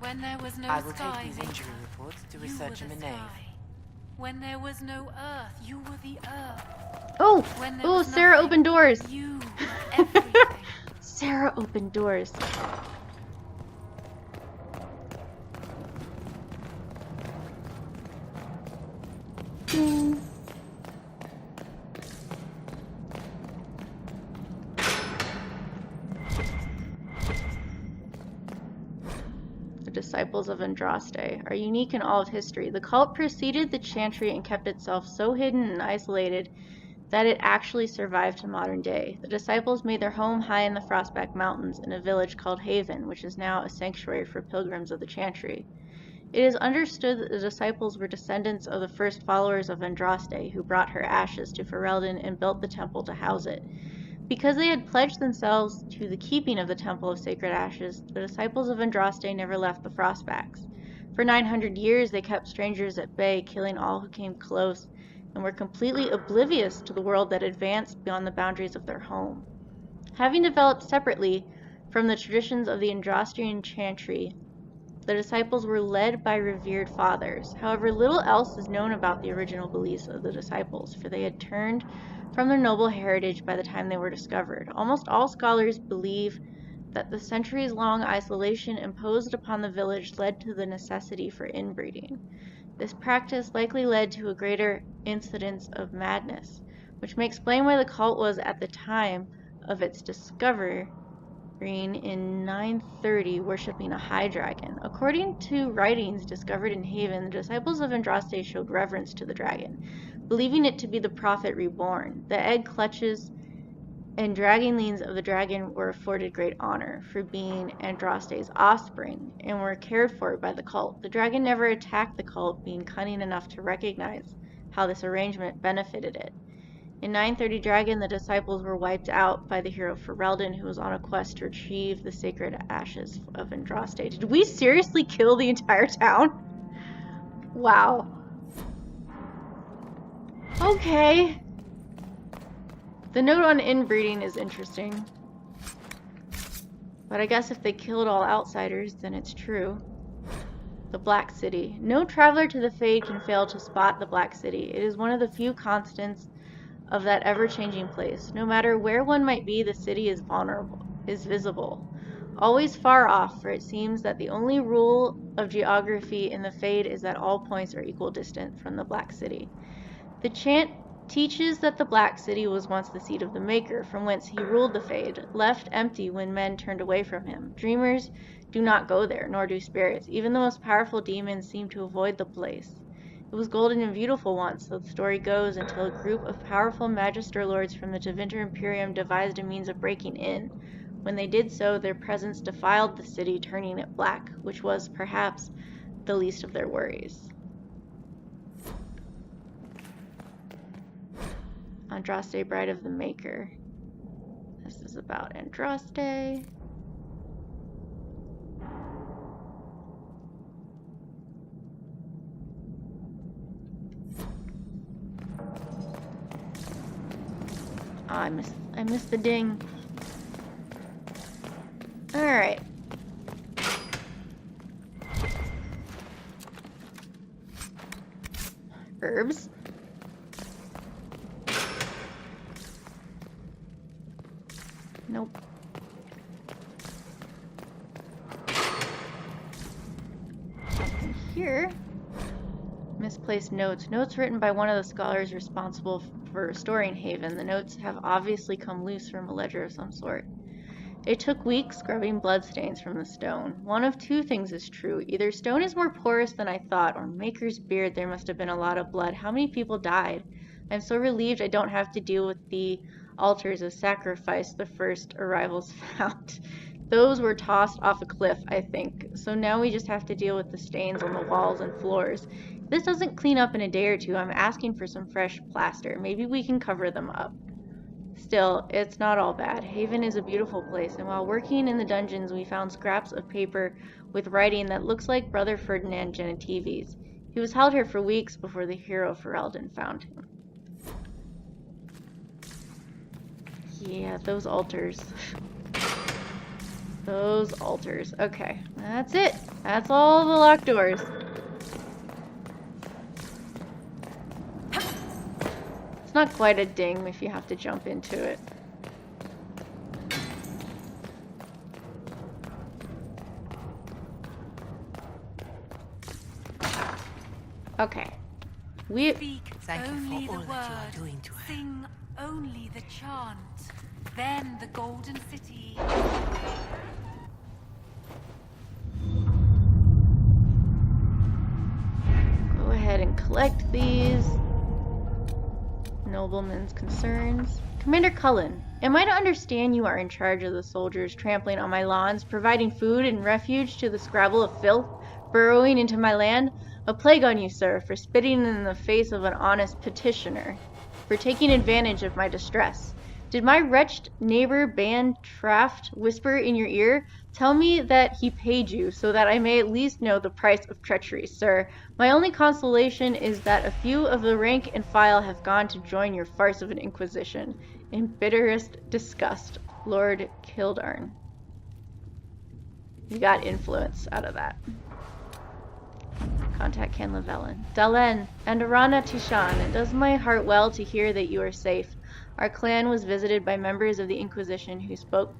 When there was no I will sky, take these injury reports to research in the nave. When there was no earth, you were the earth. Oh! When there Oh, was Sarah nothing, opened doors! you were everything. Sarah opened doors. Ding. The disciples of Andraste are unique in all of history. The cult preceded the chantry and kept itself so hidden and isolated that it actually survived to modern day. The disciples made their home high in the Frostback Mountains in a village called Haven, which is now a sanctuary for pilgrims of the chantry. It is understood that the disciples were descendants of the first followers of Andraste, who brought her ashes to Ferelden and built the temple to house it. Because they had pledged themselves to the keeping of the Temple of Sacred Ashes, the disciples of Andraste never left the Frostbacks. For 900 years they kept strangers at bay, killing all who came close, and were completely oblivious to the world that advanced beyond the boundaries of their home. Having developed separately from the traditions of the Andrastian chantry, the disciples were led by revered fathers. However, little else is known about the original beliefs of the disciples, for they had turned from their noble heritage by the time they were discovered. Almost all scholars believe that the centuries-long isolation imposed upon the village led to the necessity for inbreeding. This practice likely led to a greater incidence of madness, which may explain why the cult was, at the time of its discovery, in 930, worshipping a high dragon. According to writings discovered in Haven, the disciples of Andraste showed reverence to the dragon, believing it to be the prophet reborn. The egg clutches and dragonlings of the dragon were afforded great honor for being Andraste's offspring and were cared for by the cult. The dragon never attacked the cult, being cunning enough to recognize how this arrangement benefited it. In 930 Dragon, the disciples were wiped out by the hero Ferelden, who was on a quest to retrieve the sacred ashes of Andraste. Did we seriously kill the entire town? Wow. Okay. The note on inbreeding is interesting. But I guess if they killed all outsiders, then it's true. The Black City. No traveler to the Fade can fail to spot the Black City. It is one of the few constants of that ever-changing place. No matter where one might be, the city is visible. Always far off, for it seems that the only rule of geography in the Fade is that all points are equal distant from the Black City. The chant teaches that the Black City was once the seat of the Maker, from whence he ruled the Fade, left empty when men turned away from him. Dreamers do not go there, nor do spirits. Even the most powerful demons seem to avoid the place. It was golden and beautiful once, so the story goes, until a group of powerful Magister Lords from the Tevinter Imperium devised a means of breaking in. When they did so, their presence defiled the city, turning it black, which was, perhaps, the least of their worries. Andraste, Bride of the Maker. This is about Andraste. Oh, I missed the ding. Alright. Herbs. Nope. Something here. Misplaced notes. Notes written by one of the scholars responsible for restoring Haven. The notes have obviously come loose from a ledger of some sort. It took weeks scrubbing bloodstains from the stone. One of two things is true. Either stone is more porous than I thought, or Maker's beard, there must have been a lot of blood. How many people died? I'm so relieved I don't have to deal with the altars of sacrifice the first arrivals found. Those were tossed off a cliff, I think. So now we just have to deal with the stains on the walls and floors. If this doesn't clean up in a day or two, I'm asking for some fresh plaster. Maybe we can cover them up. Still, it's not all bad. Haven is a beautiful place, and while working in the dungeons, we found scraps of paper with writing that looks like Brother Ferdinand Genetivi's. He was held here for weeks before the hero Ferelden found him. Yeah, those altars. Those altars. Okay, that's it. That's all the locked doors. It's not quite a ding if you have to jump into it. Okay. Speak Thank you only for all the that you word. are doing to her. Sing only the chant. Then the golden city. Go ahead and collect these. Nobleman's concerns. Commander Cullen, am I to understand you are in charge of the soldiers trampling on my lawns, providing food and refuge to the scrabble of filth, burrowing into my land? A plague on you, sir, for spitting in the face of an honest petitioner, for taking advantage of my distress. Did my wretched neighbor Ban Traft whisper in your ear? Tell me that he paid you, so that I may at least know the price of treachery, sir. My only consolation is that a few of the rank and file have gone to join your farce of an Inquisition. In bitterest disgust, Lord Kildarn. You got influence out of that. Contact Ken Lavellan. Dalen, and Arana Tishan, it does my heart well to hear that you are safe. Our clan was visited by members of the Inquisition who spoke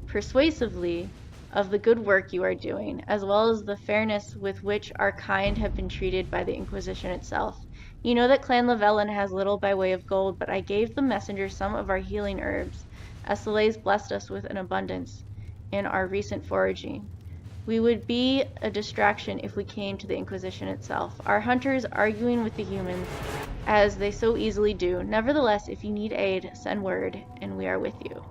persuasively of the good work you are doing, as well as the fairness with which our kind have been treated by the Inquisition itself. You know that Clan Lavellan has little by way of gold, but I gave the messenger some of our healing herbs, as Solas blessed us with an abundance in our recent foraging. We would be a distraction if we came to the Inquisition itself, our hunters arguing with the humans, as they so easily do. Nevertheless, if you need aid, send word, and we are with you.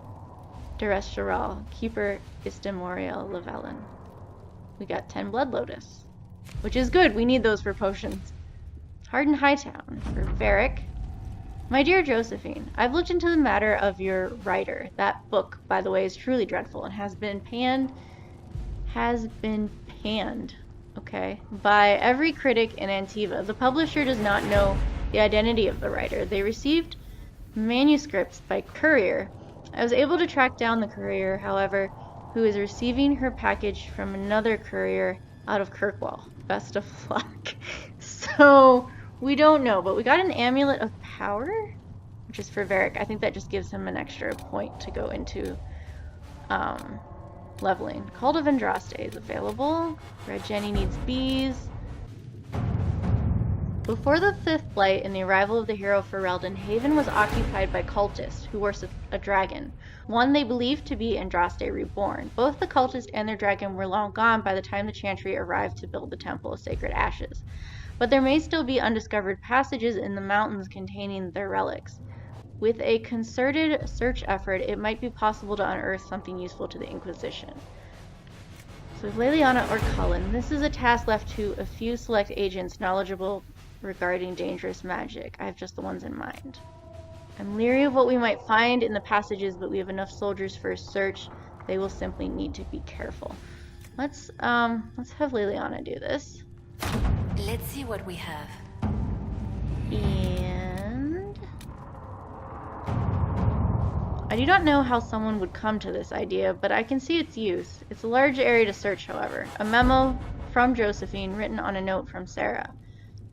Duress Sharal, Keeper Istemorial Lavellan. We got 10 Blood Lotus, which is good. We need those for potions. Harden Hightown for Varric. My dear Josephine, I've looked into the matter of your writer. That book, by the way, is truly dreadful and has been panned, okay, by every critic in Antiva. The publisher does not know the identity of the writer. They received manuscripts by courier. I was able to track down the courier, however, who is receiving her package from another courier out of Kirkwall. Best of luck. So, we don't know, but we got an Amulet of Power, which is for Varric. I think that just gives him an extra point to go into leveling. Cult of Andraste is available. Red Jenny needs bees. Before the Fifth Blight and the arrival of the hero Ferelden, Haven was occupied by cultists who worship a dragon, one they believed to be Andraste reborn. Both the cultist and their dragon were long gone by the time the Chantry arrived to build the Temple of Sacred Ashes, but there may still be undiscovered passages in the mountains containing their relics. With a concerted search effort, it might be possible to unearth something useful to the Inquisition. So Leliana or Cullen, this is a task left to a few select agents knowledgeable regarding dangerous magic. I have just the ones in mind. I'm leery of what we might find in the passages, but we have enough soldiers for a search. They will simply need to be careful. Let's have Leliana do this. Let's see what we have. And I do not know how someone would come to this idea, but I can see its use. It's a large area to search, however. A memo from Josephine written on a note from Sarah.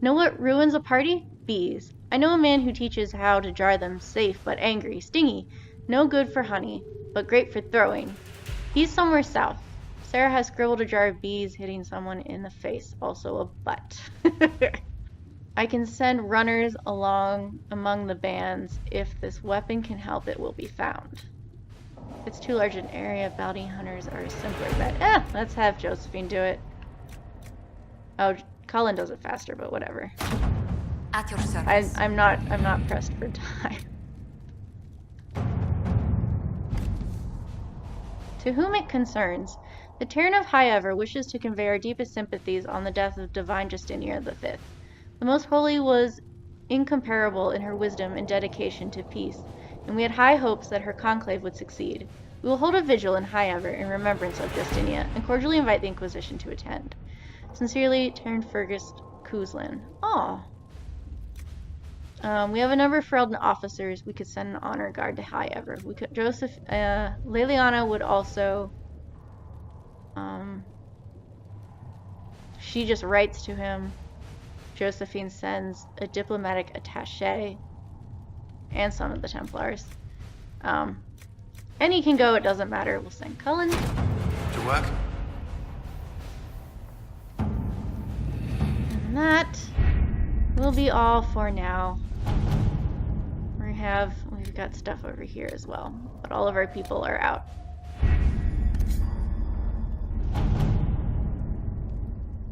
Know what ruins a party? Bees. I know a man who teaches how to jar them safe but angry, stingy. No good for honey, but great for throwing. He's somewhere south. Sarah has scribbled a jar of bees hitting someone in the face, also a butt. I can send runners along among the bands. If this weapon can help, it will be found. If it's too large an area, bounty hunters are a simpler bet. Let's have Josephine do it. Oh, Cullen does it faster, but whatever. At your service. I'm not pressed for time. To whom it concerns, the Terran of Highever wishes to convey our deepest sympathies on the death of Divine Justinia V. The Most Holy was incomparable in her wisdom and dedication to peace, and we had high hopes that her conclave would succeed. We will hold a vigil in Highever in remembrance of Justinia, and cordially invite the Inquisition to attend. Sincerely, Terran Fergus Kuzlin. Aw. We have a number of Ferelden officers. We could send an honor guard to Highever. We could Leliana would also She just writes to him. Josephine sends a diplomatic attaché and some of the Templars. Any can go, it doesn't matter. We'll send Cullen. To work? And that will be all for now. We've got stuff over here as well, but all of our people are out.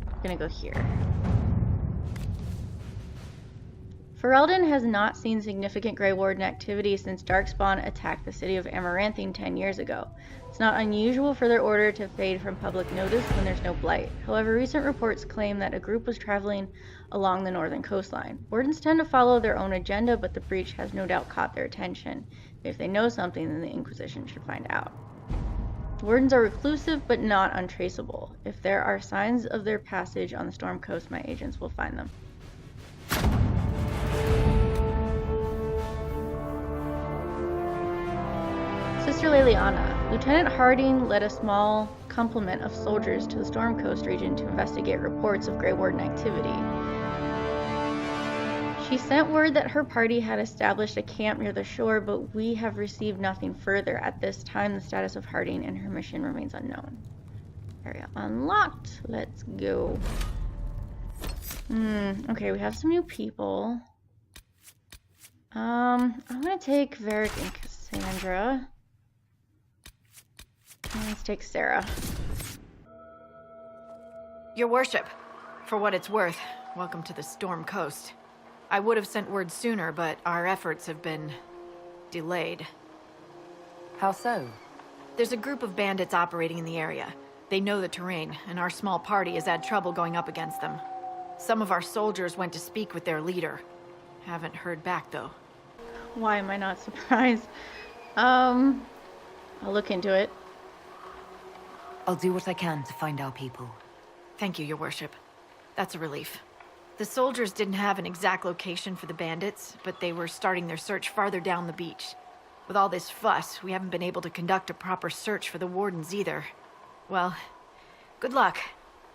I'm gonna go here. Ferelden has not seen significant Grey Warden activity since Darkspawn attacked the city of Amaranthine 10 years ago. It's not unusual for their order to fade from public notice when there's no blight. However, recent reports claim that a group was traveling along the northern coastline. Wardens tend to follow their own agenda, but the breach has no doubt caught their attention. If they know something, then the Inquisition should find out. Wardens are reclusive, but not untraceable. If there are signs of their passage on the Storm Coast, my agents will find them. Sister Leliana, Lieutenant Harding led a small complement of soldiers to the Storm Coast region to investigate reports of Grey Warden activity. She sent word that her party had established a camp near the shore, but we have received nothing further. At this time, the status of Harding and her mission remains unknown. Area unlocked. Let's go. Okay, we have some new people. I'm gonna take Varric and Cassandra. And let's take Sarah. Your worship, for what it's worth, welcome to the Storm Coast. I would have sent word sooner, but our efforts have been delayed. How so? There's a group of bandits operating in the area. They know the terrain, and our small party has had trouble going up against them. Some of our soldiers went to speak with their leader. Haven't heard back, though. Why am I not surprised? I'll look into it. I'll do what I can to find our people. Thank you, your worship. That's a relief. The soldiers didn't have an exact location for the bandits, but they were starting their search farther down the beach. With all this fuss, we haven't been able to conduct a proper search for the wardens either. Well, good luck,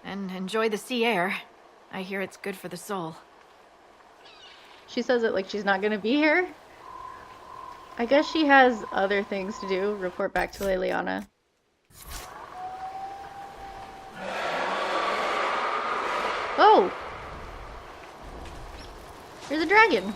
and enjoy the sea air. I hear it's good for the soul. She says it like she's not gonna be here. I guess she has other things to do. Report back to Leliana. Oh! There's a dragon!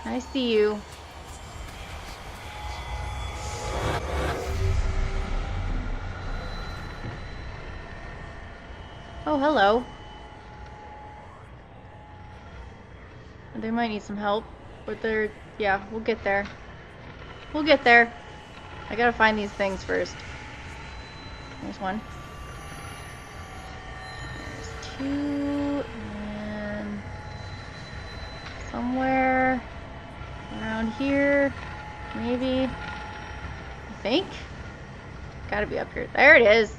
I see you. Oh, hello. They might need some help, but they're... yeah, we'll get there. We'll get there. I gotta find these things first. There's one. There's two, and... somewhere... around here, maybe. I think. Gotta be up here. There it is.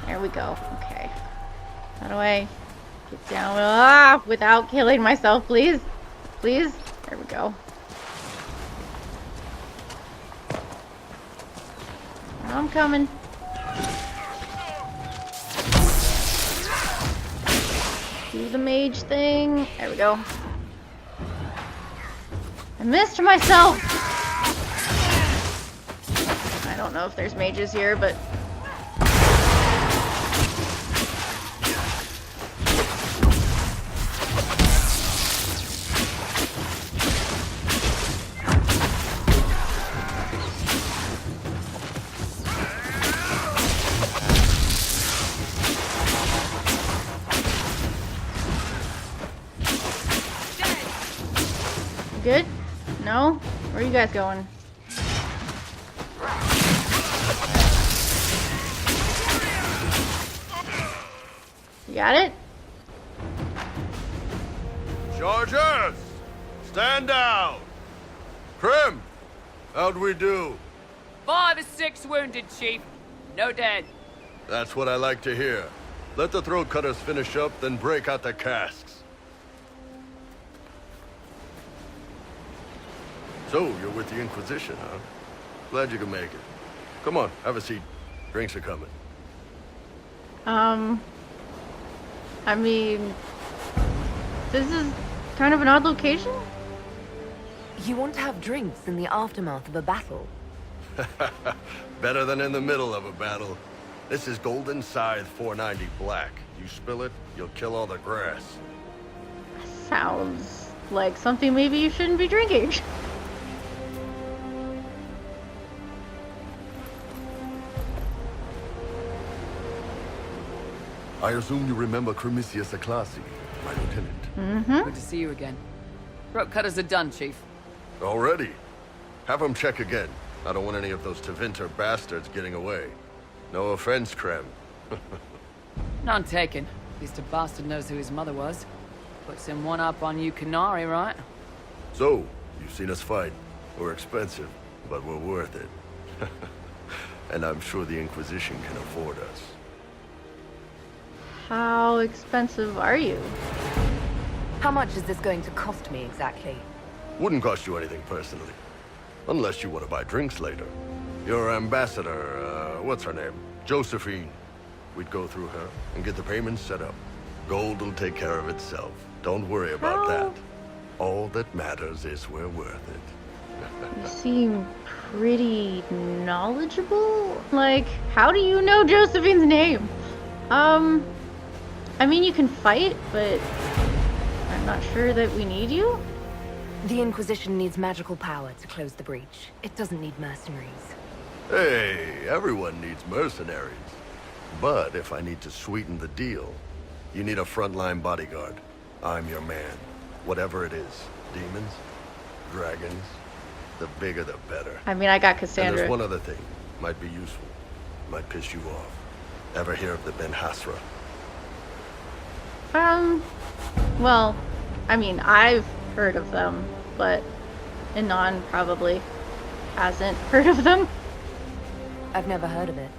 There we go. Okay. How do I get down without killing myself, please? Please? There we go. I'm coming. Do the mage thing. There we go. I missed myself! I don't know if there's mages here, but... good? No? Where are you guys going? got it? Chargers! Stand down! Krim! How'd we do? 5 or 6 wounded, Chief. No dead. That's what I like to hear. Let the throat cutters finish up, then break out the casks. So, you're with the Inquisition, huh? Glad you could make it. Come on, have a seat. Drinks are coming. I mean, this is kind of an odd location? You want to have drinks in the aftermath of a battle? Better than in the middle of a battle. This is Golden Scythe 490 Black. You spill it, you'll kill all the grass. Sounds like something maybe you shouldn't be drinking. I assume you remember Corypheus Aclassi, my lieutenant. Mm-hmm. Good to see you again. Throat cutters are done, Chief. Already? Have them check again. I don't want any of those Tevinter bastards getting away. No offense, Krem. None taken. At least a bastard knows who his mother was. Puts him one up on you Qunari, right? So, you've seen us fight. We're expensive, but we're worth it. And I'm sure the Inquisition can afford us. How expensive are you? How much is this going to cost me exactly? Wouldn't cost you anything personally. Unless you want to buy drinks later. Your ambassador, what's her name? Josephine. We'd go through her and get the payments set up. Gold will take care of itself. Don't worry about that. All that matters is we're worth it. You seem pretty knowledgeable. Like, how do you know Josephine's name? I mean, you can fight, but I'm not sure that we need you. The Inquisition needs magical power to close the breach. It doesn't need mercenaries. Hey, everyone needs mercenaries. But if I need to sweeten the deal, you need a frontline bodyguard. I'm your man. Whatever it is. Demons, dragons, the bigger the better. I mean, I got And Cassandra. there's one other thing. Might be useful. Might piss you off. Ever hear of the Ben Hasra? Well, I mean, I've heard of them, but Anon probably hasn't heard of them. I've never heard of it.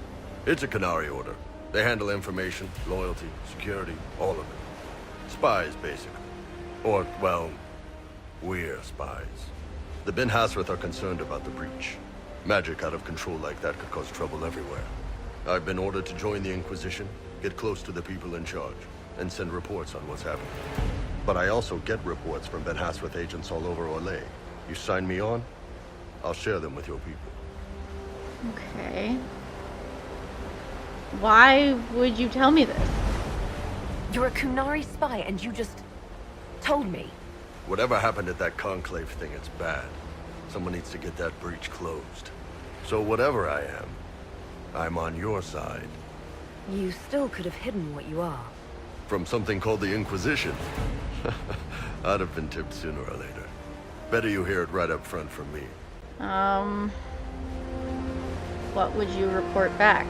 It's a Qunari order. They handle information, loyalty, security, all of it. Spies, basically. Or, well, we're spies. The Ben Hasrath are concerned about the breach. Magic out of control like that could cause trouble everywhere. I've been ordered to join the Inquisition, get close to the people in charge, and send reports on what's happening. But I also get reports from Ben Hasrath agents all over Orlais. You sign me on, I'll share them with your people. Okay. Why would you tell me this? You're a Qunari spy and you just told me. Whatever happened at that conclave thing, it's bad. Someone needs to get that breach closed. So whatever I am, I'm on your side. You still could have hidden what you are. From something called the Inquisition. I'd have been tipped sooner or later. Better you hear it right up front from me. What would you report back?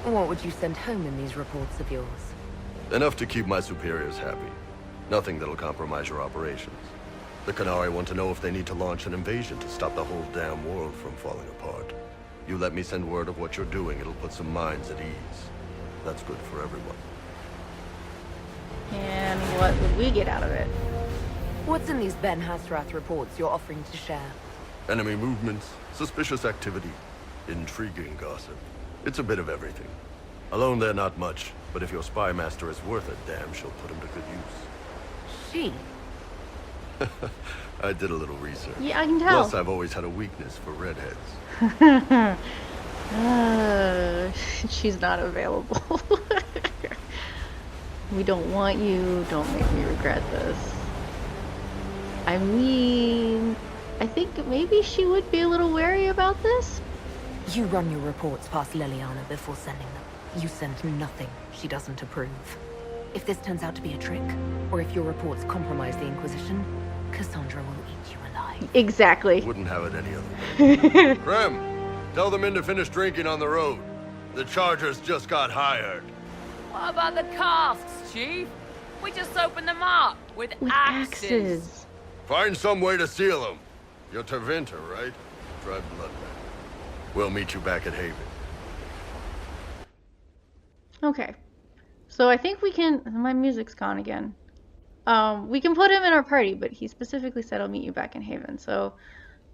What would you send home in these reports of yours? Enough to keep my superiors happy. Nothing that'll compromise your operations. The Qunari want to know if they need to launch an invasion to stop the whole damn world from falling apart. You let me send word of what you're doing, it'll put some minds at ease. That's good for everyone. And what would we get out of it? What's in these Ben Hasrath reports you're offering to share? Enemy movements, suspicious activity, intriguing gossip. It's a bit of everything. Alone they're not much, but if your spy master is worth a damn, she'll put him to good use. She? I did a little research. Yeah, I can tell. Plus, I've always had a weakness for redheads. She's not available. We don't want you. Don't make me regret this. I mean, I think maybe she would be a little wary about this. You run your reports past Liliana before sending them. You send nothing she doesn't approve. If this turns out to be a trick, or if your reports compromise the Inquisition, Cassandra will eat you alive. Exactly. Wouldn't have it any other way. Krem, tell the men to finish drinking on the road. The Chargers just got hired. What about the casks, Chief? We just opened them up with axes. Find some way to seal them. You're Tevinter, right? Dried blood man. We'll meet you back at Haven. Okay. So I think we can... My music's gone again. We can put him in our party, but he specifically said I'll meet you back in Haven. So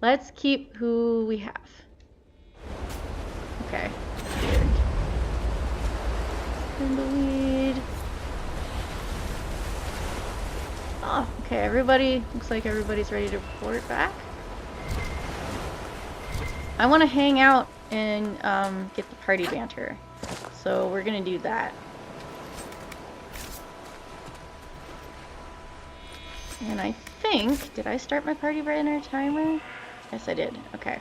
let's keep who we have. Okay. Weird. In the weed. Oh, okay. Everybody... Looks like everybody's ready to report back. I want to hang out and get the party banter. So we're gonna do that. And I think, did I start my party banner timer? Yes, I did. Okay.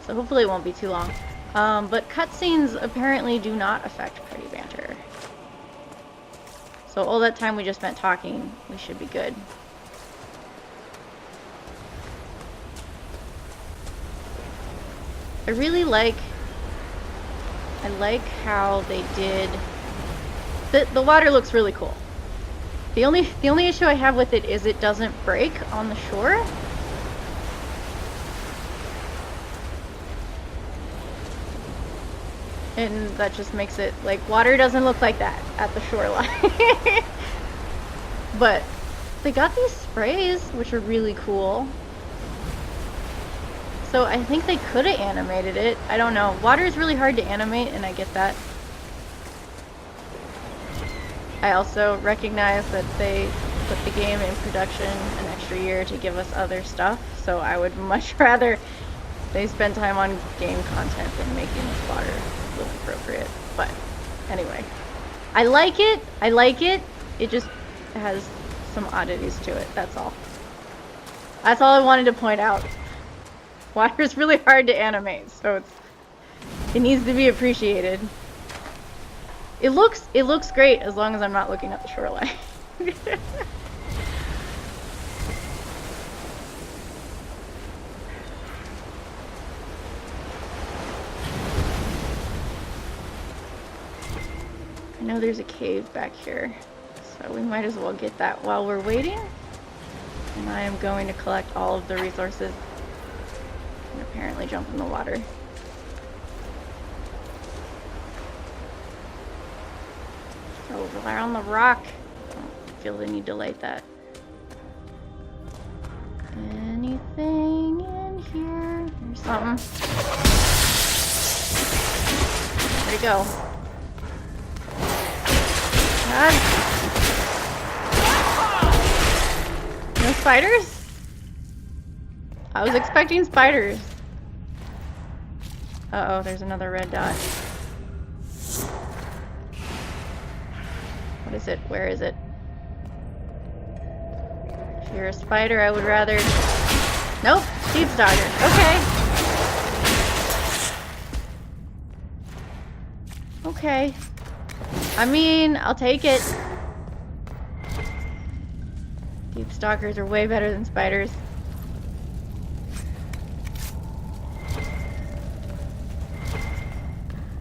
So hopefully it won't be too long. But cutscenes apparently do not affect party banter. So all that time we just spent talking, we should be good. I really like how they did the water looks really cool. The only issue I have with it is it doesn't break on the shore. And that just makes it like water doesn't look like that at the shoreline. But they got these sprays which are really cool. So I think they could have animated it. I don't know. Water is really hard to animate, and I get that. I also recognize that they put the game in production an extra year to give us other stuff, so I would much rather they spend time on game content than making this water look appropriate. But anyway, I like it. I like it. It just has some oddities to it. That's all. That's all I wanted to point out. Water is really hard to animate, so it needs to be appreciated. It looks great as long as I'm not looking at the shoreline. I know there's a cave back here, so we might as well get that while we're waiting. And I am going to collect all of the resources. And apparently jump in the water. Over there on the rock. I don't feel the need to light that. Anything in here? There's something. Where'd it go? God. No spiders? I was expecting spiders. Uh-oh, there's another red dot. What is it? Where is it? If you're a spider, I would rather... Nope, Steve's dogger. Okay. Okay. I mean, I'll take it. Deep stalkers are way better than spiders.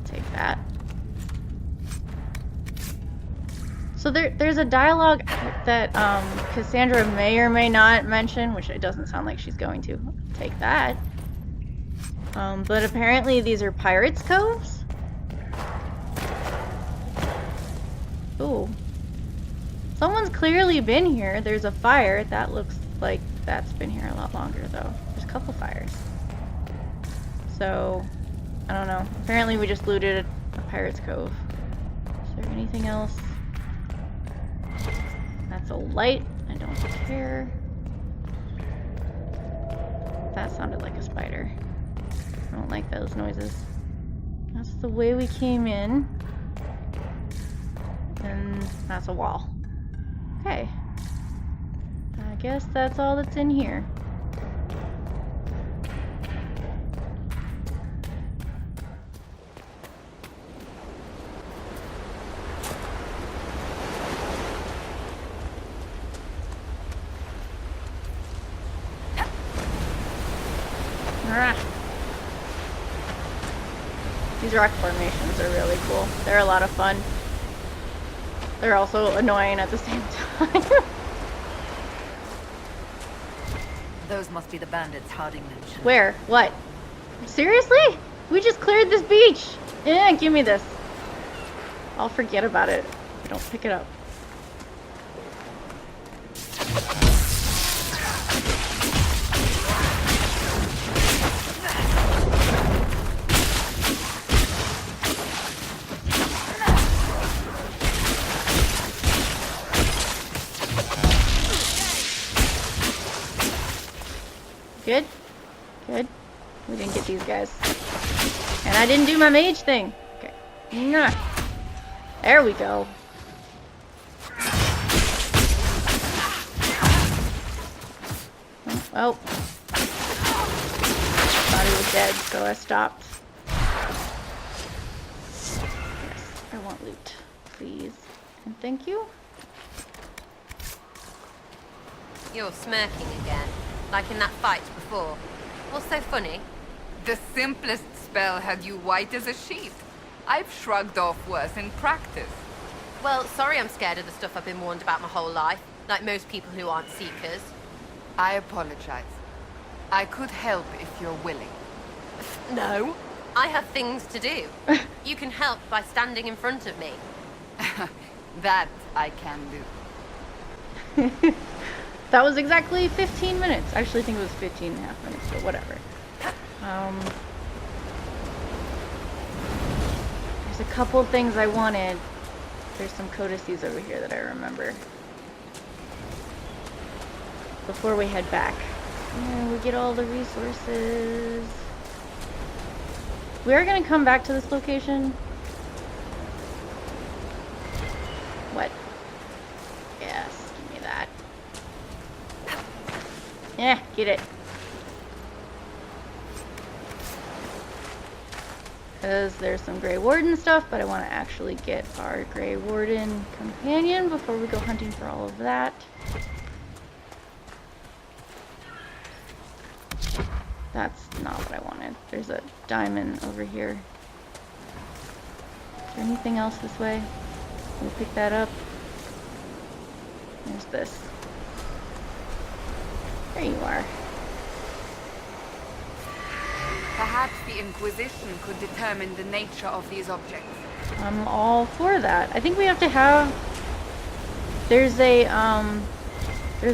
Take that. So there's a dialogue that Cassandra may or may not mention, which it doesn't sound like she's going to. Take that. But apparently these are pirates' coves? Ooh. Someone's clearly been here. There's a fire. That looks like that's been here a lot longer, though. There's a couple fires. So, I don't know. Apparently we just looted a pirate's cove. Is there anything else? That's a light. I don't care. That sounded like a spider. I don't like those noises. That's the way we came in. And that's a wall. Okay. I guess that's all that's in here. These rock formations are really cool. They're a lot of fun. they're also annoying at the same time. Those must be the bandits Harding mentioned. Where? What? Seriously? We just cleared this beach! Yeah, give me this. I'll forget about it if I don't pick it up. Good? Good. We didn't get these guys. And I didn't do my mage thing. Okay. Nah. There we go. Oh. Thought he was dead, so I stopped. Yes, I want loot. Please. And thank you. You're smirking again, like in that fight before. What's so funny? The simplest spell had you white as a sheet. I've shrugged off worse in practice. Well, sorry I'm scared of the stuff I've been warned about my whole life, like most people who aren't seekers. I apologize. I could help if you're willing. No, I have things to do. You can help by standing in front of me. That I can do. That was exactly 15 minutes. I actually think it was 15 and a half minutes, but whatever. There's a couple of things I wanted. There's some codices over here that I remember. Before we head back. And we get all the resources. We are going to come back to this location. What? Yes, give me that. Yeah, get it. Because there's some Grey Warden stuff, but I want to actually get our Grey Warden companion before we go hunting for all of that. That's not what I wanted. There's a diamond over here. Is there anything else this way? We'll pick that up. There's this. There you are. Perhaps the Inquisition could determine the nature of these objects. I'm all for that. I think we have to have... There's a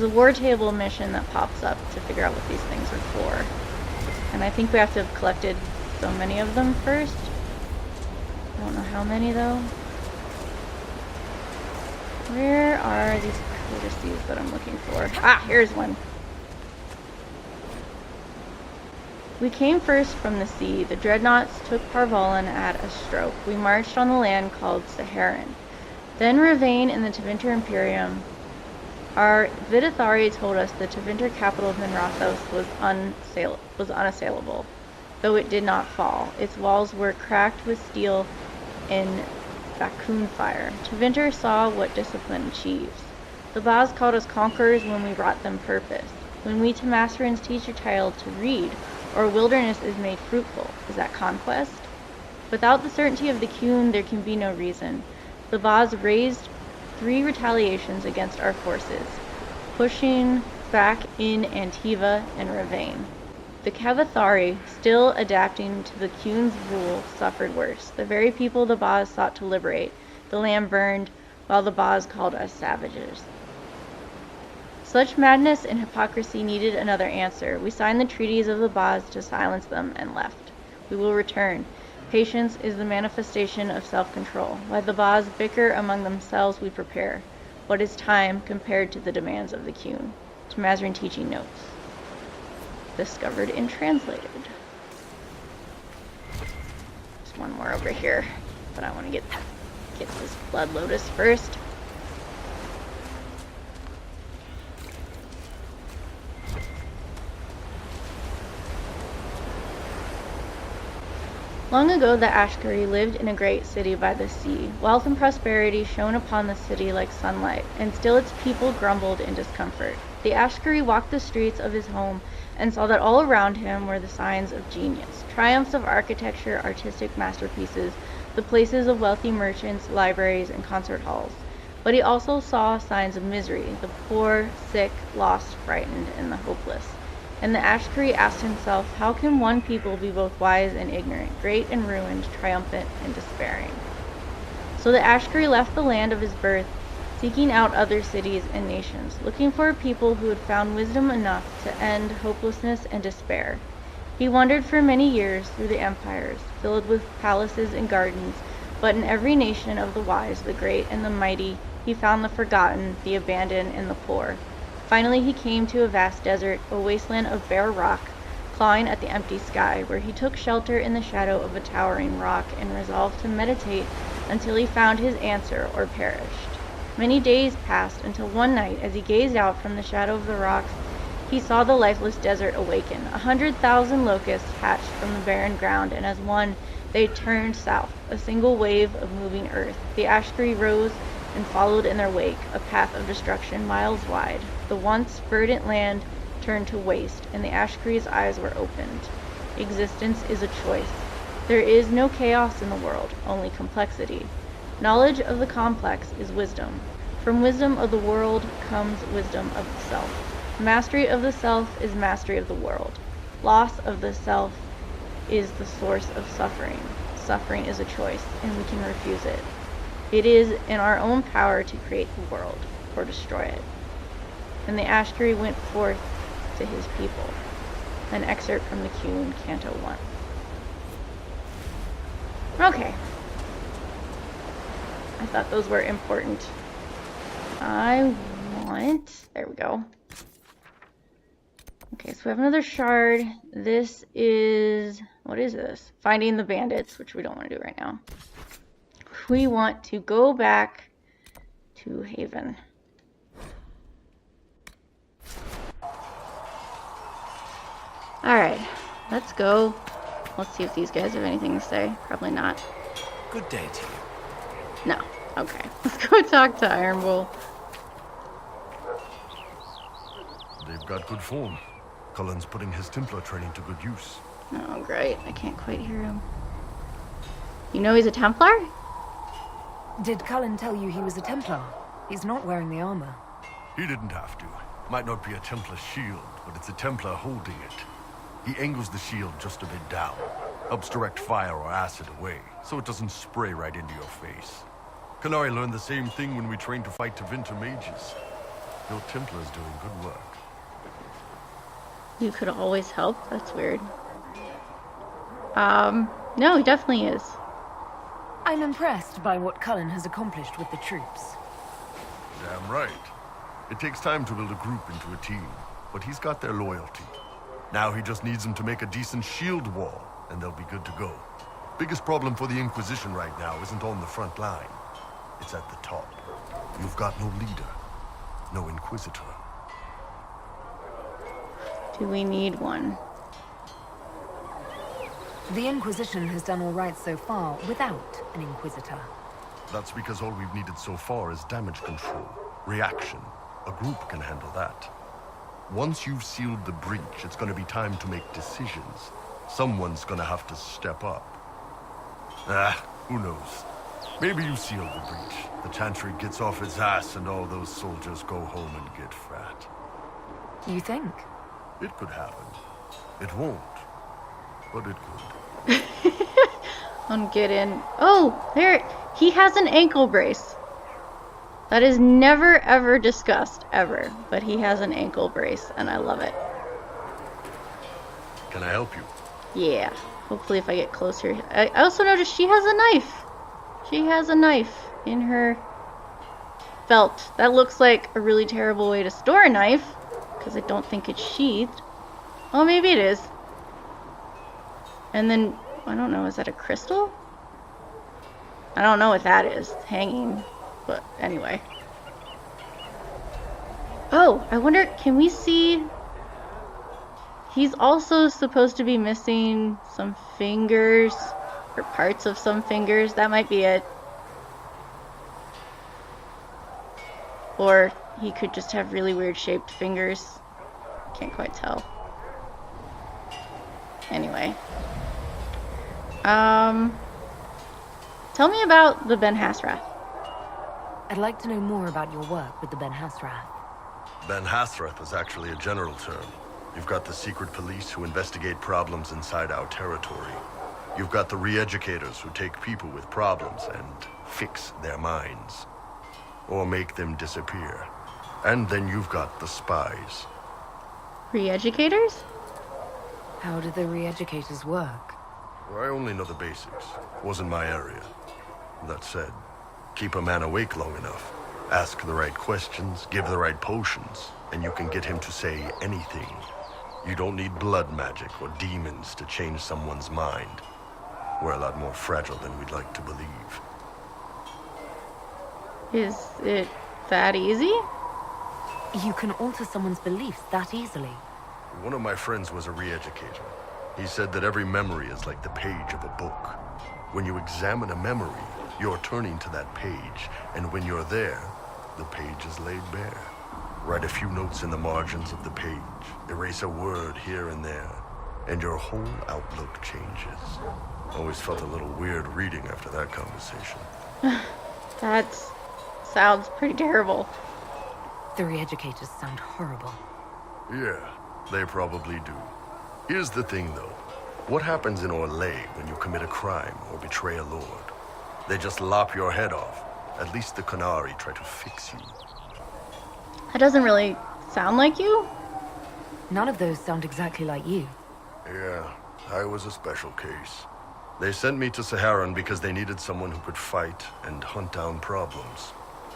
war table mission that pops up to figure out what these things are for. And I think we have to have collected so many of them first. I don't know how many though. Where are these codices that I'm looking for? Ah, here's one. We came first from the sea. The dreadnoughts took Parvalan at a stroke. We marched on the land called Saharan. Then Ravane in the Tevinter Imperium. Our Vidithari told us the Tevinter capital of Minrathos was unassailable, though it did not fall. Its walls were cracked with steel in Bakun fire. Tevinter saw what discipline achieves. The Baz called us conquerors when we brought them purpose. When we Tamasrans teach a child to read, or wilderness is made fruitful, is that conquest? Without the certainty of the Qun, there can be no reason. The Baz raised 3 retaliations against our forces, pushing back in Antiva and Ravane. The Cavathari, still adapting to the Qun's rule, suffered worse. The very people the Baz sought to liberate, the land burned, while the Baz called us savages. Such madness and hypocrisy needed another answer. We signed the treaties of the Baz to silence them and left. We will return. Patience is the manifestation of self-control. While the Baz bicker among themselves, we prepare. What is time compared to the demands of the Qun? Tamazran teaching notes. Discovered and translated. There's one more over here, but I want to get this Blood Lotus first. Long ago, the Ashkari lived in a great city by the sea. Wealth and prosperity shone upon the city like sunlight, and still its people grumbled in discomfort. The Ashkari walked the streets of his home and saw that all around him were the signs of genius, triumphs of architecture, artistic masterpieces, the places of wealthy merchants, libraries, and concert halls. But he also saw signs of misery, the poor, sick, lost, frightened, and the hopeless. And the Ashkari asked himself, how can one people be both wise and ignorant, great and ruined, triumphant and despairing? So the Ashkari left the land of his birth, seeking out other cities and nations, looking for a people who had found wisdom enough to end hopelessness and despair. He wandered for many years through the empires, filled with palaces and gardens, but in every nation of the wise, the great, and the mighty, he found the forgotten, the abandoned, and the poor. Finally, he came to a vast desert, a wasteland of bare rock, clawing at the empty sky, where he took shelter in the shadow of a towering rock and resolved to meditate until he found his answer or perished. Many days passed until one night, as he gazed out from the shadow of the rocks, he saw the lifeless desert awaken. 100,000 locusts hatched from the barren ground, and as one, they turned south, a single wave of moving earth. The Ashkari rose and followed in their wake, a path of destruction miles wide. The once verdant land turned to waste, and the Ashkari's eyes were opened. Existence is a choice. There is no chaos in the world, only complexity. Knowledge of the complex is wisdom. From wisdom of the world comes wisdom of the self. Mastery of the self is mastery of the world. Loss of the self is the source of suffering. Suffering is a choice, and we can refuse it. It is in our own power to create the world, or destroy it. And the Ashkari went forth to his people. An excerpt from the Qun, Canto 1. Okay. I thought those were important. There we go. Okay, so we have another shard. This is, what is this? Finding the bandits, which we don't want to do right now. We want to go back to Haven. Alright, let's go. Let's see if these guys have anything to say. Probably not. Good day to you. No. Okay. Let's go talk to Iron Bull. They've got good form. Cullen's putting his Templar training to good use. Oh, great. I can't quite hear him. You know he's a Templar? Did Cullen tell you he was a Templar? He's not wearing the armor. He didn't have to. Might not be a Templar shield, but it's a Templar holding it. He angles the shield just a bit down. Helps direct fire or acid away, so it doesn't spray right into your face. Qunari learned the same thing when we trained to fight Tevinter mages. Your Templar's doing good work. You could always help? That's weird. No, he definitely is. I'm impressed by what Cullen has accomplished with the troops. Damn right. It takes time to build a group into a team, but he's got their loyalty. Now he just needs them to make a decent shield wall, and they'll be good to go. Biggest problem for the Inquisition right now isn't on the front line. It's at the top. You've got no leader, no Inquisitor. Do we need one? The Inquisition has done all right so far without an Inquisitor. That's because all we've needed so far is damage control, reaction. A group can handle that. Once you've sealed the breach, it's gonna be time to make decisions. Someone's gonna have to step up. Who knows? Maybe you seal the breach. The Chantry gets off its ass and all those soldiers go home and get fat. You think? It could happen. It won't. But it could. Get in. Oh, there. He has an ankle brace. That is never ever discussed, ever. But he has an ankle brace, and I love it. Can I help you? Yeah. Hopefully if I get closer. I also noticed she has a knife. She has a knife in her belt. That looks like a really terrible way to store a knife, because I don't think it's sheathed. Oh, maybe it is. And then, I don't know, is that a crystal? I don't know what that is. It's hanging. But anyway. Oh, I wonder, can we see... He's also supposed to be missing some fingers, or parts of some fingers. That might be it. Or he could just have really weird shaped fingers. Can't quite tell. Anyway. Tell me about the Ben Hasrath. I'd like to know more about your work with the Ben Hasrath. Ben Hasrath is actually a general term. You've got the secret police who investigate problems inside our territory. You've got the re-educators who take people with problems and fix their minds. Or make them disappear. And then you've got the spies. Re-educators? How do the re-educators work? I only know the basics. Wasn't my area. That said, keep a man awake long enough. Ask the right questions, give the right potions, and you can get him to say anything. You don't need blood magic or demons to change someone's mind. We're a lot more fragile than we'd like to believe. Is it that easy? You can alter someone's beliefs that easily. One of my friends was a re-educator. He said that every memory is like the page of a book. When you examine a memory, you're turning to that page, and when you're there, the page is laid bare. Write a few notes in the margins of the page, erase a word here and there, and your whole outlook changes. Always felt a little weird reading after that conversation. That sounds pretty terrible. The re-educators sound horrible. Yeah, they probably do. Here's the thing, though. What happens in Orlais when you commit a crime or betray a lord? They just lop your head off. At least the Qunari try to fix you. That doesn't really sound like you. None of those sound exactly like you. Yeah, I was a special case. They sent me to Saharan because they needed someone who could fight and hunt down problems.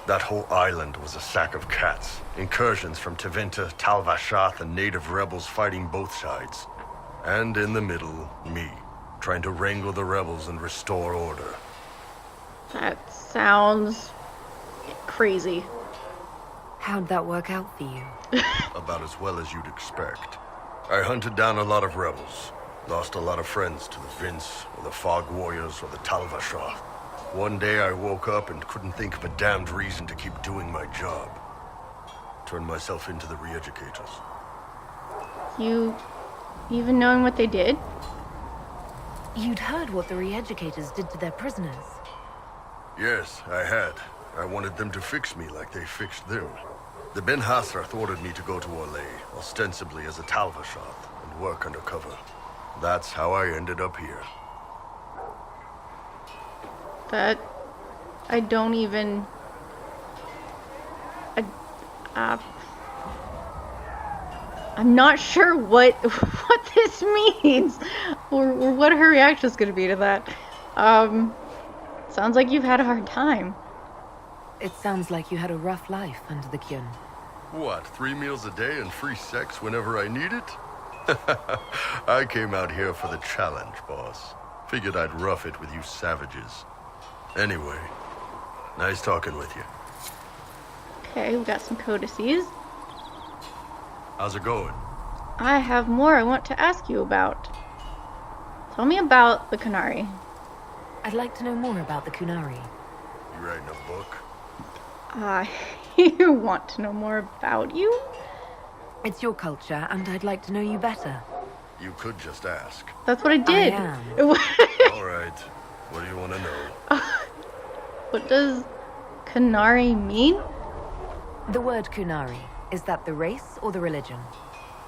That whole island was a sack of cats. Incursions from Tevinter, Tal-Vashath, and native rebels fighting both sides. And in the middle, me, trying to wrangle the rebels and restore order. That sounds crazy. How'd that work out for you? About as well as you'd expect. I hunted down a lot of rebels. Lost a lot of friends to the Vince, or the Fog Warriors, or the Tal-Vashath. One day I woke up and couldn't think of a damned reason to keep doing my job. Turned myself into the re-educators. You even knowing what they did? You'd heard what the re-educators did to their prisoners. Yes, I had. I wanted them to fix me like they fixed them. The Ben Hasrath ordered me to go to Orlais, ostensibly as a Tal-Vashath, and work undercover. That's how I ended up here. That I don't even. I'm not sure what this means, or what her reaction is going to be to that. Sounds like you've had a hard time. It sounds like you had a rough life under the Qun. What, 3 meals a day and free sex whenever I need it? I came out here for the challenge, boss. Figured I'd rough it with you savages. Anyway, nice talking with you. Okay, we got some codices. How's it going? I have more I want to ask you about. Tell me about the Qunari. I'd like to know more about the Qunari. You writing a book? You want to know more about you? It's your culture, and I'd like to know you better. You could just ask. That's what I did. I am. All right. What do you want to know? What does Qunari mean? The word Qunari, is that the race or the religion?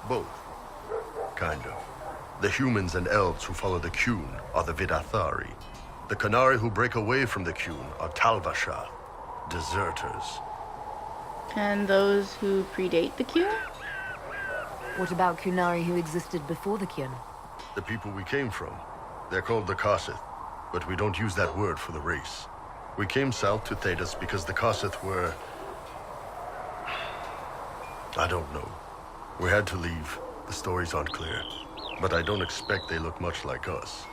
Both. Kind of. The humans and elves who follow the Qun are the Vidathari. The Qunari who break away from the Qun are Tal-Vashath, deserters. And those who predate the Qun? What about Qunari who existed before the Qun? The people we came from. They're called the Kossith, but we don't use that word for the race. We came south to Thedas because the Kossith were... I don't know. We had to leave. The stories aren't clear. But I don't expect they look much like us.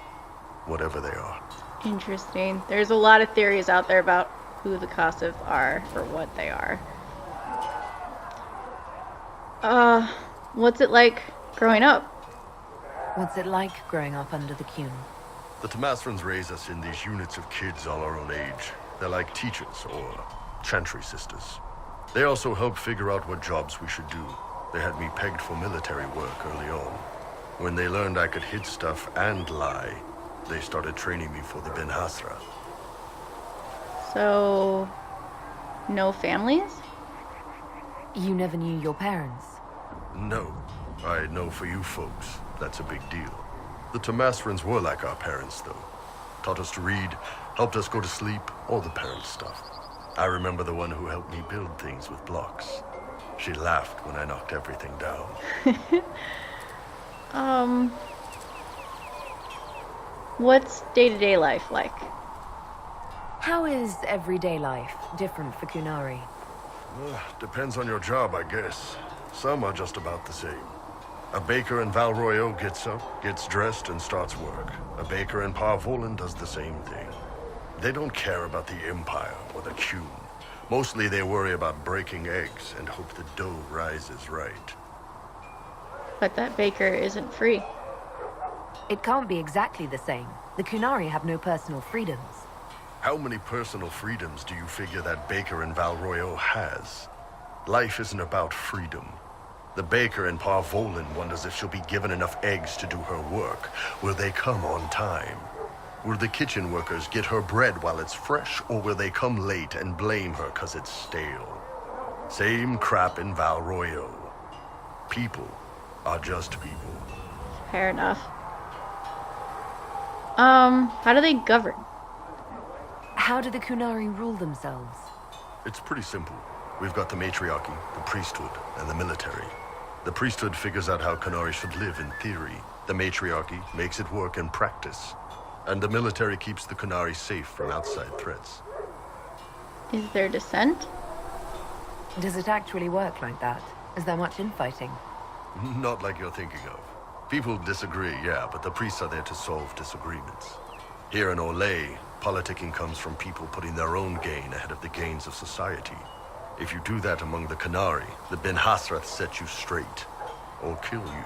Whatever they are. Interesting. There's a lot of theories out there about who the Kossith are or what they are. What's it like growing up? What's it like growing up under the Qun? The Tamasrans raise us in these units of kids all our own age. They're like teachers or chantry sisters. They also help figure out what jobs we should do. They had me pegged for military work early on. When they learned I could hit stuff and lie, they started training me for the Ben Hasrath. So, No families? You never knew your parents? No. I know for you folks, that's a big deal. The Tomasrans were like our parents, though. Taught us to read, helped us go to sleep, all the parent stuff. I remember the one who helped me build things with blocks. She laughed when I knocked everything down. What's day-to-day life like? How is everyday life different for Qunari? Depends on your job, I guess. Some are just about the same. A baker in Val Royeaux gets up, gets dressed, and starts work. A baker in Parvolan does the same thing. They don't care about the Empire or the Qun. Mostly they worry about breaking eggs and hope the dough rises right. But that baker isn't free. It can't be exactly the same. The Qunari have no personal freedoms. How many personal freedoms do you figure that baker in Val Royeaux has? Life isn't about freedom. The baker in Parvolan wonders if she'll be given enough eggs to do her work. Will they come on time? Will the kitchen workers get her bread while it's fresh, or will they come late and blame her 'cause it's stale? Same crap in Val Royeaux. People are just people. Fair enough. How do they govern? How do the Qunari rule themselves? It's pretty simple. We've got the matriarchy, the priesthood, and the military. The priesthood figures out how Qunari should live in theory. The matriarchy makes it work in practice. And the military keeps the Qunari safe from outside threats. Is there dissent? Does it actually work like that? Is there much infighting? Not like you're thinking of. People disagree, yeah, but the priests are there to solve disagreements. Here in Olay, politicking comes from people putting their own gain ahead of the gains of society. If you do that among the Qunari, the Ben Hasrath set you straight, or kill you.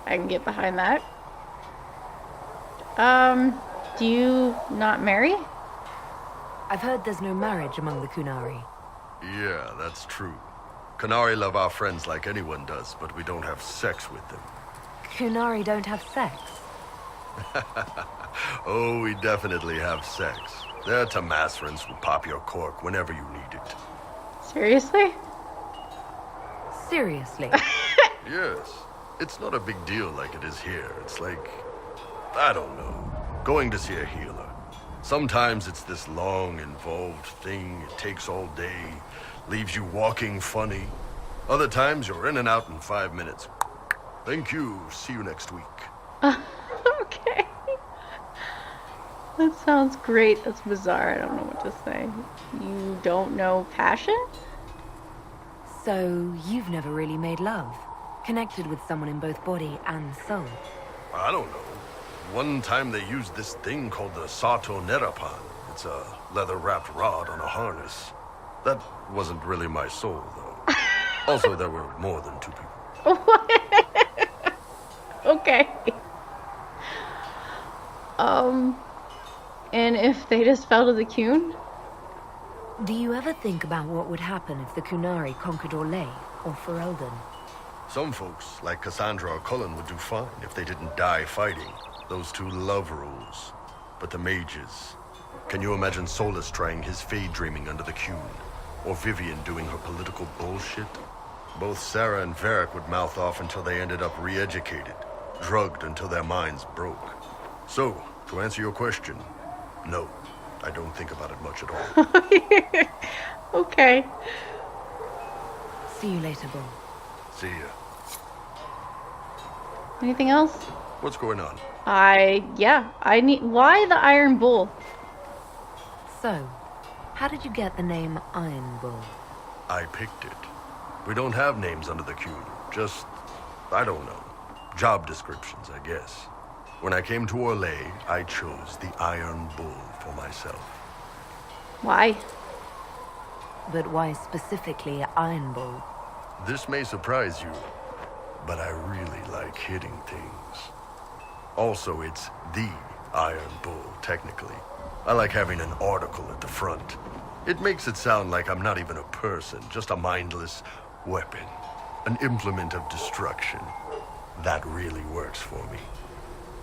I can get behind that. Do you not marry? I've heard there's no marriage among the Qunari. Yeah, that's true. Qunari love our friends like anyone does, but we don't have sex with them. Qunari don't have sex? Oh, we definitely have sex. They're Tomasrans who pop your cork whenever you need it. Seriously? Seriously? Yes. It's not a big deal like it is here. It's like, I don't know, going to see a healer. Sometimes it's this long, involved thing. It takes all day, leaves you walking funny. Other times you're in and out in 5 minutes. Thank you. See you next week. Okay. That sounds great. That's bizarre. I don't know what to say. You don't know passion? So, you've never really made love? Connected with someone in both body and soul? I don't know. One time they used this thing called the Sato Nerapan. It's a leather-wrapped rod on a harness. That wasn't really my soul, though. Also, there were more than 2 people. Okay. And if they just fell to the Qun? Do you ever think about what would happen if the Qunari conquered Orlais or Ferelden? Some folks, like Cassandra or Cullen, would do fine if they didn't die fighting. Those 2 love rules. But the mages... Can you imagine Solas trying his fade dreaming under the Qun? Or Vivian doing her political bullshit? Both Sarah and Varric would mouth off until they ended up re-educated. Drugged until their minds broke. So, to answer your question, no. I don't think about it much at all. Okay. See you later, Bull. See ya. Anything else? What's going on? I need... Why the Iron Bull? So, how did you get the name Iron Bull? I picked it. We don't have names under the Qun. Just, I don't know. Job descriptions, I guess. When I came to Orlais, I chose the Iron Bull for myself. Why? But why specifically Iron Bull? This may surprise you, but I really like hitting things. Also, it's the Iron Bull, technically. I like having an article at the front. It makes it sound like I'm not even a person, just a mindless weapon. An implement of destruction. That really works for me.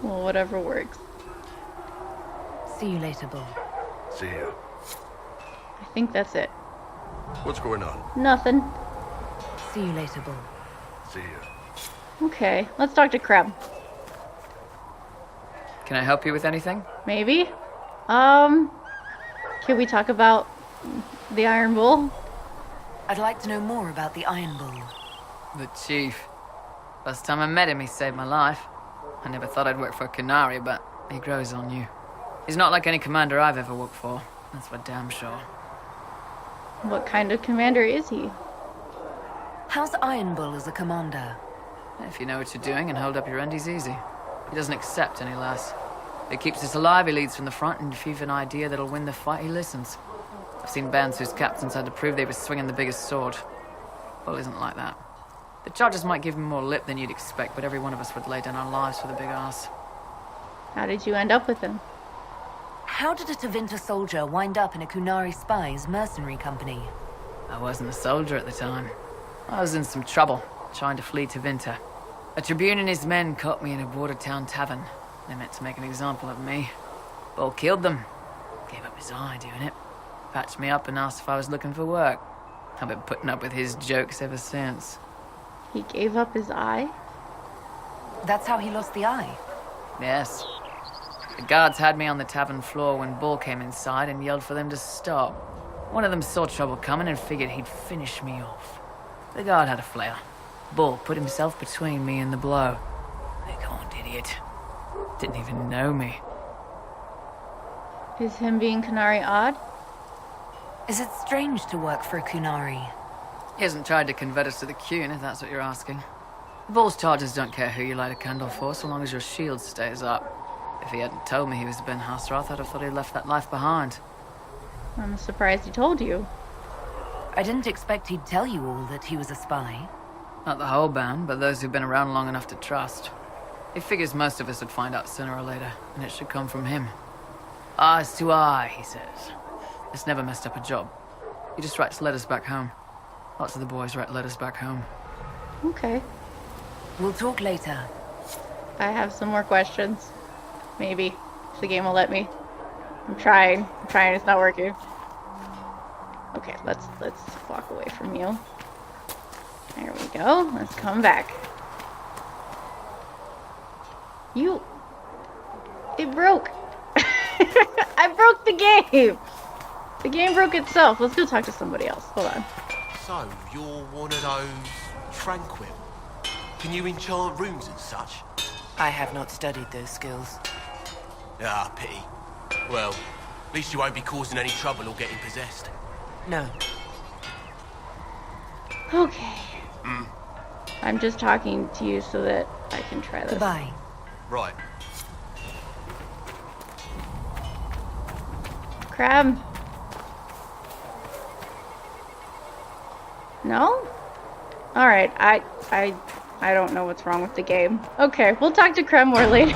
Well, whatever works. See you later, Bull. See ya. I think that's it. What's going on? Nothing. See you later, Bull. See ya. Okay, let's talk to Kreb. Can I help you with anything? Maybe? Can we talk about the Iron Bull? I'd like to know more about the Iron Bull. The chief. First time I met him, he saved my life. I never thought I'd work for Qunari, but he grows on you. He's not like any commander I've ever worked for. That's for damn sure. What kind of commander is he? How's Iron Bull as a commander? If you know what you're doing and hold up your end, he's easy. He doesn't accept any less. He keeps us alive, he leads from the front, and if you've an idea that'll win the fight, he listens. I've seen bands whose captains had to prove they were swinging the biggest sword. Bull isn't like that. The charges might give him more lip than you'd expect, but every one of us would lay down our lives for the big ass. How did you end up with him? How did a Tevinter soldier wind up in a Qunari spy's mercenary company? I wasn't a soldier at the time. I was in some trouble, trying to flee Tevinter. A tribune and his men caught me in a border town tavern. They meant to make an example of me. Bull killed them. Gave up his eye doing it. Patched me up and asked if I was looking for work. I've been putting up with his jokes ever since. He gave up his eye? That's how he lost the eye. Yes. The guards had me on the tavern floor when Bull came inside and yelled for them to stop. One of them saw trouble coming and figured he'd finish me off. The guard had a flare. Bull put himself between me and the blow. Big-horned idiot. Didn't even know me. Is him being Qunari odd? Is it strange to work for a Qunari? He hasn't tried to convert us to the Qun, if that's what you're asking. Bull's charges don't care who you light a candle for, so long as your shield stays up. If he hadn't told me he was Ben Hasroth, I'd have thought he'd left that life behind. I'm surprised he told you. I didn't expect he'd tell you all that he was a spy. Not the whole band, but those who've been around long enough to trust. He figures most of us would find out sooner or later, and it should come from him. Eyes to eye, he says. It's never messed up a job. He just writes letters back home. Lots of the boys write letters back home. Okay. We'll talk later. I have some more questions. Maybe. If the game will let me. I'm trying, it's not working. Okay, let's walk away from you. There we go. Let's come back. It broke. I broke the game. The game broke itself. Let's go talk to somebody else. Hold on. So, you're one of those tranquil. Can you enchant rooms and such? I have not studied those skills. Ah, pity. Well, at least you won't be causing any trouble or getting possessed. No. Okay. I'm just talking to you so that I can try this. Goodbye. Right. Crab. No? Alright, I don't know what's wrong with the game. Okay, we'll talk to Krem more later.